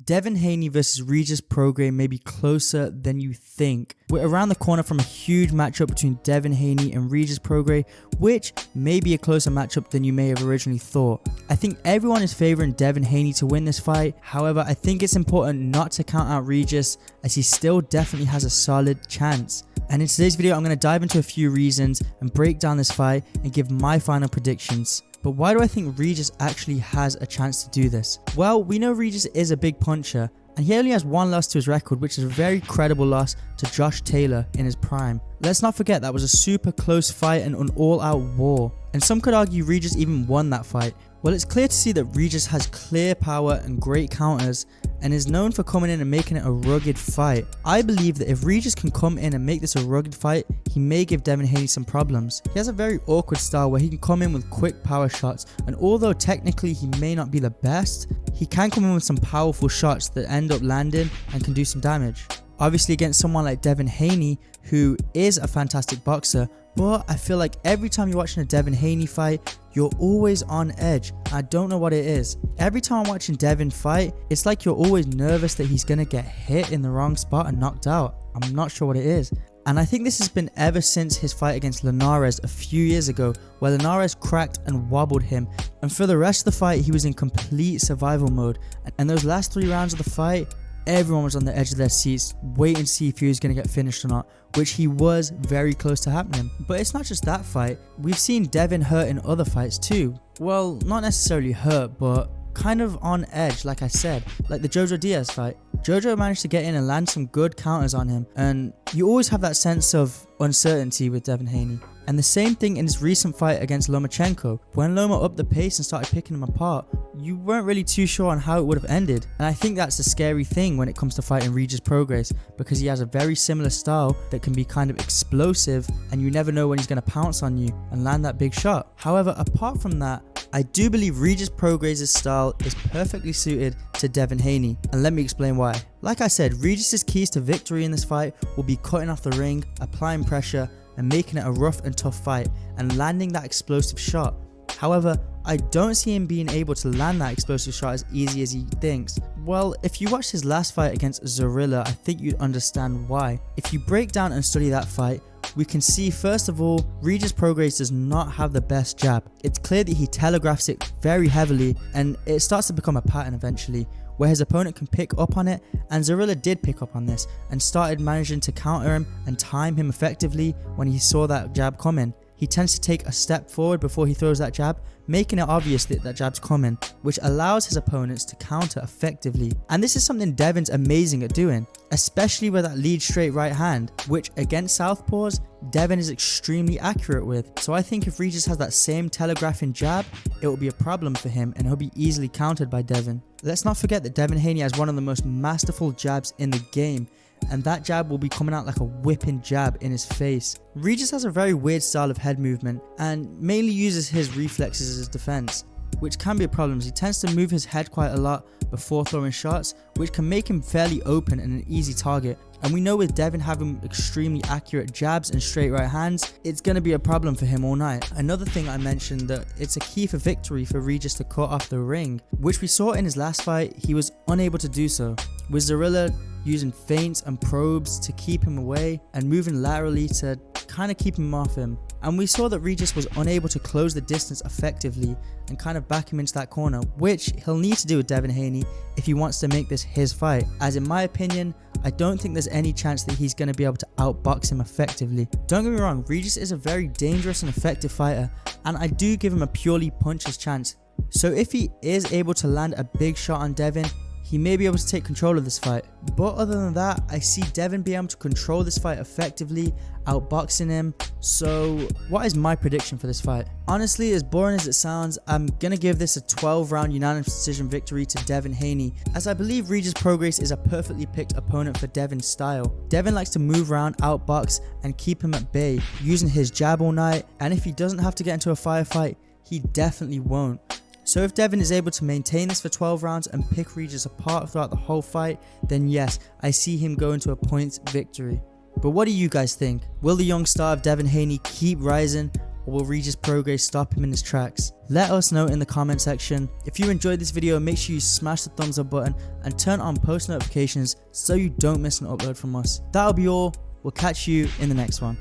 Devin Haney versus Regis Prograis may be closer than you think. We're around the corner from a huge matchup between Devin Haney and Regis Prograis, which may be a closer matchup than you may have originally thought. I think everyone is favoring Devin Haney to win this fight. However, I think it's important not to count out Regis, as he still definitely has a solid chance. And in today's video, I'm going to dive into a few reasons and break down this fight and give my final predictions. But why do I think Regis actually has a chance to do this? Well, we know Regis is a big puncher, and he only has one loss to his record, which is a very credible loss to Josh Taylor in his prime. Let's not forget that was a super close fight and an all-out war, and some could argue Regis even won that fight. Well, it's clear to see that Regis has clear power and great counters and is known for coming in and making it a rugged fight. I believe that if Regis can come in and make this a rugged fight, he may give Devin Haney some problems. He has a very awkward style where he can come in with quick power shots, and although technically he may not be the best, he can come in with some powerful shots that end up landing and can do some damage. Obviously against someone like Devin Haney, who is a fantastic boxer, but I feel like every time you're watching a Devin Haney fight, you're always on edge. I don't know what it is. Every time I'm watching Devin fight, it's like you're always nervous that he's gonna get hit in the wrong spot and knocked out. I'm not sure what it is. And I think this has been ever since his fight against Linares a few years ago, where Linares cracked and wobbled him. And for the rest of the fight, he was in complete survival mode. And those last 3 rounds of the fight, everyone was on the edge of their seats, waiting to see if he was going to get finished or not, which he was very close to happening. But it's not just that fight. We've seen Devin hurt in other fights too. Well, not necessarily hurt, but kind of on edge, like I said, like the Jojo Diaz fight. Jojo managed to get in and land some good counters on him, and you always have that sense of uncertainty with Devin Haney. And the same thing in his recent fight against Lomachenko. When Loma upped the pace and started picking him apart, you weren't really too sure on how it would have ended. And I think that's a scary thing when it comes to fighting Regis Prograis, because he has a very similar style that can be kind of explosive, and you never know when he's going to pounce on you and land that big shot. However, apart from that, I do believe Regis Prograis' style is perfectly suited to Devin Haney, and let me explain why. Like I said, Regis' keys to victory in this fight will be cutting off the ring, applying pressure, and making it a rough and tough fight, and landing that explosive shot. However, I don't see him being able to land that explosive shot as easy as he thinks. Well, if you watched his last fight against Zorilla, I think you'd understand why. If you break down and study that fight, we can see first of all, Regis Prograis does not have the best jab. It's clear that he telegraphs it very heavily, and it starts to become a pattern eventually, where his opponent can pick up on it, and Zorilla did pick up on this and started managing to counter him and time him effectively when he saw that jab coming. He tends to take a step forward before he throws that jab, making it obvious that that jab's coming, which allows his opponents to counter effectively. And this is something Devin's amazing at doing, especially with that lead straight right hand, which against southpaws, Devin is extremely accurate with. So I think if Regis has that same telegraphing jab, it will be a problem for him and he'll be easily countered by Devin. Let's not forget that Devin Haney has one of the most masterful jabs in the game, and that jab will be coming out like a whipping jab in his face. Regis has a very weird style of head movement and mainly uses his reflexes as his defense, which can be a problem. He tends to move his head quite a lot before throwing shots, which can make him fairly open and an easy target. And we know with Devin having extremely accurate jabs and straight right hands, it's going to be a problem for him all night. Another thing I mentioned, that it's a key for victory for Regis to cut off the ring, which we saw in his last fight, he was unable to do so. With Zorilla using feints and probes to keep him away and moving laterally to kind of keep him off him. And we saw that Regis was unable to close the distance effectively and kind of back him into that corner, which he'll need to do with Devin Haney if he wants to make this his fight. As in my opinion, I don't think there's any chance that he's going to be able to outbox him effectively. Don't get me wrong, Regis is a very dangerous and effective fighter, and I do give him a purely puncher's chance. So if he is able to land a big shot on Devin, he may be able to take control of this fight. But other than that, I see Devin being able to control this fight effectively, outboxing him. So what is my prediction for this fight? Honestly, as boring as it sounds, I'm gonna give this a 12-round unanimous decision victory to Devin Haney, as I believe Regis Prograis is a perfectly picked opponent for Devin's style. Devin likes to move around, outbox, and keep him at bay, using his jab all night, and if he doesn't have to get into a firefight, he definitely won't. So if Devin is able to maintain this for 12 rounds and pick Regis apart throughout the whole fight, then yes, I see him going to a points victory. But what do you guys think? Will the young star of Devin Haney keep rising, or will Regis Prograis stop him in his tracks? Let us know in the comment section. If you enjoyed this video, make sure you smash the thumbs up button and turn on post notifications so you don't miss an upload from us. That'll be all. We'll catch you in the next one.